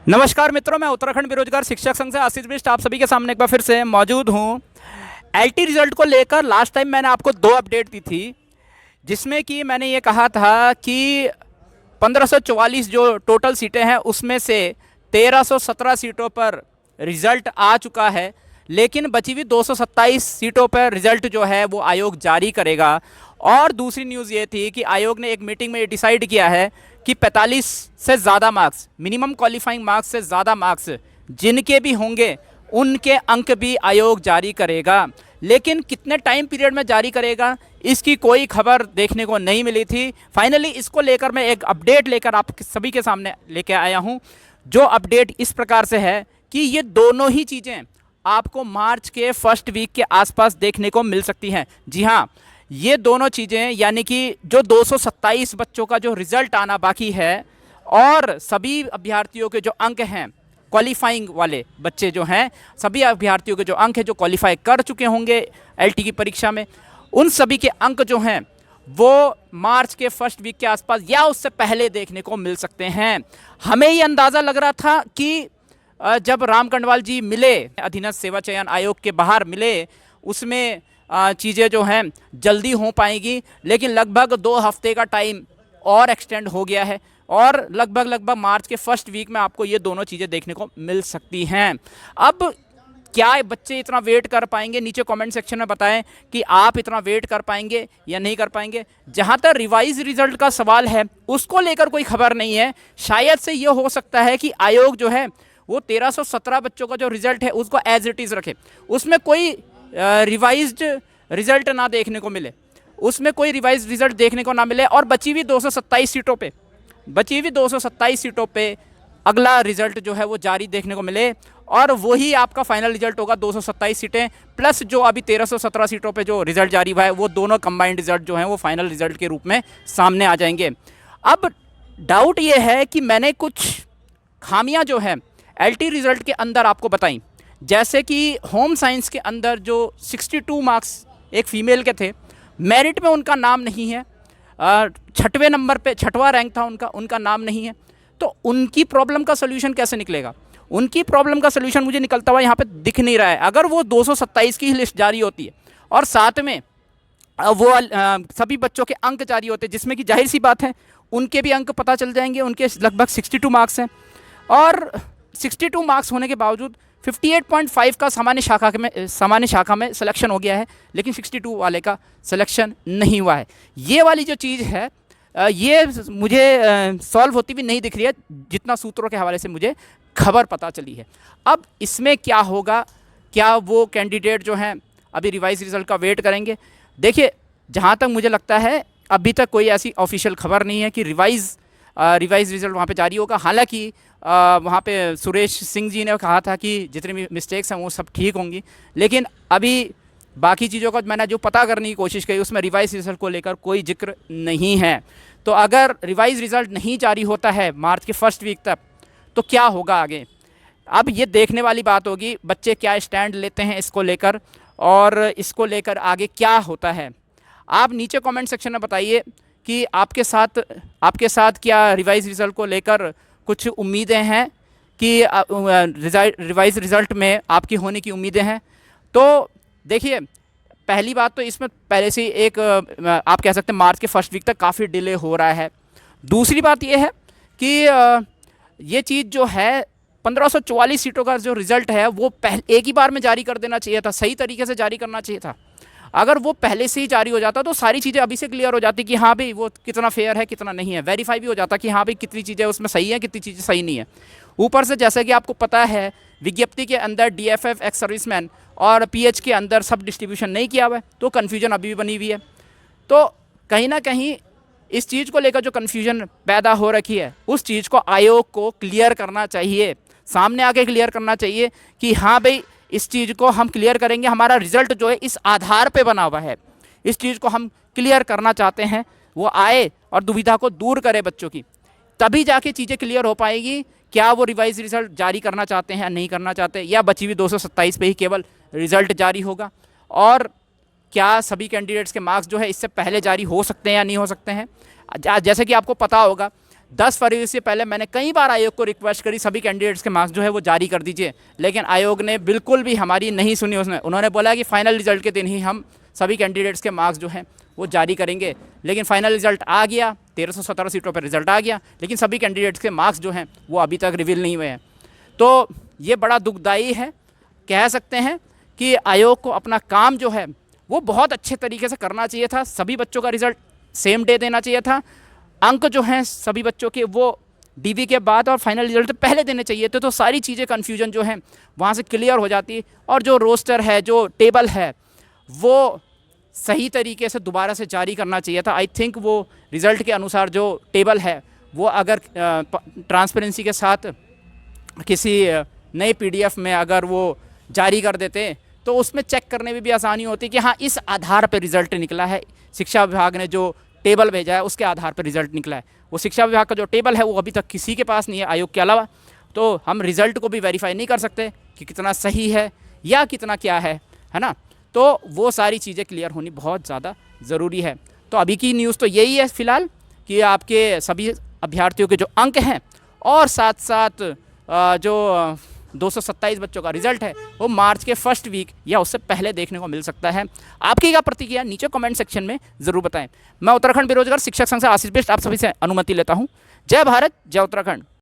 नमस्कार मित्रों, मैं उत्तराखंड बेरोजगार शिक्षक संघ से आशीष बिष्ट आप सभी के सामने एक बार फिर से मौजूद हूं। एलटी रिजल्ट को लेकर लास्ट टाइम मैंने आपको दो अपडेट दी थी, जिसमें कि मैंने ये कहा था कि 1544 जो टोटल सीटें हैं उसमें से 1317 सीटों पर रिजल्ट आ चुका है, लेकिन बची हुई 227 सीटों पर रिजल्ट जो है वो आयोग जारी करेगा। और दूसरी न्यूज़ ये थी कि आयोग ने एक मीटिंग में ये डिसाइड किया है कि 45 से ज़्यादा मार्क्स, मिनिमम क्वालिफाइंग मार्क्स से ज़्यादा मार्क्स जिनके भी होंगे उनके अंक भी आयोग जारी करेगा, लेकिन कितने टाइम पीरियड में जारी करेगा इसकी कोई खबर देखने को नहीं मिली थी। फाइनली इसको लेकर मैं एक अपडेट लेकर आप सभी के सामने लेके आया हूं, जो अपडेट इस प्रकार से है कि ये दोनों ही चीज़ें आपको मार्च के फर्स्ट वीक के आसपास देखने को मिल सकती हैं। जी हाँ, ये दोनों चीज़ें, यानी कि जो 227 बच्चों का जो रिज़ल्ट आना बाकी है और सभी अभ्यर्थियों के जो अंक हैं, क्वालिफाइंग वाले बच्चे जो हैं, सभी अभ्यर्थियों के जो अंक हैं जो क्वालिफाई कर चुके होंगे एलटी की परीक्षा में, उन सभी के अंक जो हैं वो मार्च के फर्स्ट वीक के आसपास या उससे पहले देखने को मिल सकते हैं। हमें ये अंदाज़ा लग रहा था कि जब राम कंडवाल जी मिले, अधीनस्थ सेवा चयन आयोग के बाहर मिले, उसमें चीज़ें जो हैं जल्दी हो पाएंगी, लेकिन लगभग 2 हफ्ते का टाइम और एक्सटेंड हो गया है और लगभग मार्च के फर्स्ट वीक में आपको ये दोनों चीज़ें देखने को मिल सकती हैं। अब क्या बच्चे इतना वेट कर पाएंगे? नीचे कमेंट सेक्शन में बताएं कि आप इतना वेट कर पाएंगे या नहीं कर पाएंगे। जहां तक रिवाइज रिजल्ट का सवाल है उसको लेकर कोई खबर नहीं है। शायद से ये हो सकता है कि आयोग जो है वो 1317 बच्चों का जो रिजल्ट है उसको एज इट इज़ रखे, उसमें कोई रिवाइज्ड रिजल्ट ना देखने को मिले, उसमें कोई रिवाइज रिजल्ट देखने को ना मिले और बची हुई 227 सीटों पे अगला रिजल्ट जो है वो जारी देखने को मिले और वही आपका फाइनल रिजल्ट होगा। 227 सीटें प्लस जो अभी 1317 सीटों पे जो रिजल्ट जारी हुआ है वो दोनों कंबाइंड रिजल्ट जो हैं वो फाइनल रिजल्ट के रूप में सामने आ जाएंगे। अब डाउट ये है कि मैंने कुछ खामियां जो है एलटी रिजल्ट के अंदर आपको बताई, जैसे कि होम साइंस के अंदर जो 62 मार्क्स एक फ़ीमेल के थे, मेरिट में उनका नाम नहीं है, 6वें नंबर पे 6वां रैंक था उनका नाम नहीं है। तो उनकी प्रॉब्लम का सलूशन कैसे निकलेगा? उनकी प्रॉब्लम का सलूशन मुझे निकलता हुआ यहाँ पे दिख नहीं रहा है। अगर वो 227 की ही लिस्ट जारी होती है और साथ में वो सभी बच्चों के अंक जारी होते हैं, जिसमें कि जाहिर सी बात है उनके भी अंक पता चल जाएंगे। उनके लगभग 62 मार्क्स हैं और 62 मार्क्स होने के बावजूद 58.5 का सामान्य शाखा में सिलेक्शन हो गया है, लेकिन 62 वाले का सिलेक्शन नहीं हुआ है। ये वाली जो चीज़ है ये मुझे सॉल्व होती भी नहीं दिख रही है, जितना सूत्रों के हवाले से मुझे खबर पता चली है। अब इसमें क्या होगा? क्या वो कैंडिडेट जो हैं अभी रिवाइज रिज़ल्ट का वेट करेंगे? देखिए, जहाँ तक मुझे लगता है अभी तक कोई ऐसी ऑफिशियल खबर नहीं है कि रिवाइज रिज़ल्ट वहाँ पे जारी होगा। हालांकि वहाँ पे सुरेश सिंह जी ने कहा था कि जितनी भी मिस्टेक्स हैं वो सब ठीक होंगी, लेकिन अभी बाकी चीज़ों का मैंने जो पता करने की कोशिश की उसमें रिवाइज रिज़ल्ट को लेकर कोई जिक्र नहीं है। तो अगर रिवाइज रिज़ल्ट नहीं जारी होता है मार्च के फर्स्ट वीक तक तो क्या होगा आगे? अब ये देखने वाली बात होगी बच्चे क्या स्टैंड लेते हैं इसको लेकर और इसको लेकर आगे क्या होता है। आप नीचे कमेंट सेक्शन में बताइए कि आपके साथ क्या रिवाइज रिज़ल्ट को लेकर कुछ उम्मीदें हैं कि रिवाइज रिज़ल्ट में आपकी होने की उम्मीदें हैं। तो देखिए, पहली बात तो इसमें पहले से एक आप कह सकते हैं मार्च के फर्स्ट वीक तक काफ़ी डिले हो रहा है। दूसरी बात यह है कि ये चीज़ जो है 1544 सीटों का जो रिज़ल्ट है वो एक ही बार में जारी कर देना चाहिए था, सही तरीके से जारी करना चाहिए था। अगर वो पहले से ही जारी हो जाता तो सारी चीज़ें अभी से क्लियर हो जाती कि हाँ भाई वो कितना फेयर है कितना नहीं है, वेरीफाई भी हो जाता कि हाँ भाई कितनी चीज़ें उसमें सही है कितनी चीज़ें सही नहीं है। ऊपर से जैसा कि आपको पता है विज्ञप्ति के अंदर DFF एक्स सर्विसमैन और PH के अंदर सब डिस्ट्रीब्यूशन नहीं किया हुआ है, तो कन्फ्यूजन अभी भी बनी हुई है। तो कहीं ना कहीं इस चीज़ को लेकर जो कन्फ्यूजन पैदा हो रखी है उस चीज़ को आयोग को क्लियर करना चाहिए, सामने आके क्लियर करना चाहिए कि हाँ भाई इस चीज़ को हम क्लियर करेंगे, हमारा रिज़ल्ट जो है इस आधार पे बना हुआ है, इस चीज़ को हम क्लियर करना चाहते हैं। वो आए और दुविधा को दूर करे बच्चों की, तभी जाके चीज़ें क्लियर हो पाएगी। क्या वो रिवाइज रिज़ल्ट जारी करना चाहते हैं या नहीं करना चाहते, या बची हुई 227 पे ही केवल रिज़ल्ट जारी होगा, और क्या सभी कैंडिडेट्स के मार्क्स जो है इससे पहले जारी हो सकते हैं या नहीं हो सकते हैं। जैसे कि आपको पता होगा 10 फरवरी से पहले मैंने कई बार आयोग को रिक्वेस्ट करी सभी कैंडिडेट्स के मार्क्स जो है वो जारी कर दीजिए, लेकिन आयोग ने बिल्कुल भी हमारी नहीं सुनी। उन्होंने बोला कि फाइनल रिजल्ट के दिन ही हम सभी कैंडिडेट्स के मार्क्स जो हैं वो जारी करेंगे। लेकिन फाइनल रिजल्ट आ गया, 1317 सीटों पर रिजल्ट आ गया, लेकिन सभी कैंडिडेट्स के मार्क्स जो हैं वो अभी तक रिवील नहीं हुए हैं। तो ये बड़ा दुखदाई है। कह सकते हैं कि आयोग को अपना काम जो है वो बहुत अच्छे तरीके से करना चाहिए था। सभी बच्चों का रिजल्ट सेम डे देना चाहिए था। अंक जो हैं सभी बच्चों के वो डीवी के बाद और फाइनल रिजल्ट पहले देने चाहिए थे, तो सारी चीज़ें कन्फ्यूजन जो है वहाँ से क्लियर हो जाती। और जो रोस्टर है, जो टेबल है, वो सही तरीके से दोबारा से जारी करना चाहिए था। आई थिंक वो रिज़ल्ट के अनुसार जो टेबल है वो अगर ट्रांसपेरेंसी के साथ किसी नए पीडीएफ में अगर वो जारी कर देते तो उसमें चेक करने में भी आसानी होती कि हाँ इस आधार पर रिज़ल्ट निकला है। शिक्षा विभाग ने जो टेबल भेजा है उसके आधार पर रिज़ल्ट निकला है। वो शिक्षा विभाग का जो टेबल है वो अभी तक किसी के पास नहीं है आयोग के अलावा, तो हम रिज़ल्ट को भी वेरीफाई नहीं कर सकते कि कितना सही है या कितना क्या है ना। तो वो सारी चीज़ें क्लियर होनी बहुत ज़्यादा ज़रूरी है। तो अभी की न्यूज़ तो यही है फ़िलहाल कि आपके सभी अभ्यर्थियों के जो अंक हैं और साथ साथ जो 227 बच्चों का रिजल्ट है वो मार्च के फर्स्ट वीक या उससे पहले देखने को मिल सकता है। आपकी क्या प्रतिक्रिया नीचे कमेंट सेक्शन में ज़रूर बताएं। मैं उत्तराखंड बेरोजगार शिक्षक संघ से आशीष बिष्ट आप सभी से अनुमति लेता हूँ। जय भारत, जय उत्तराखंड।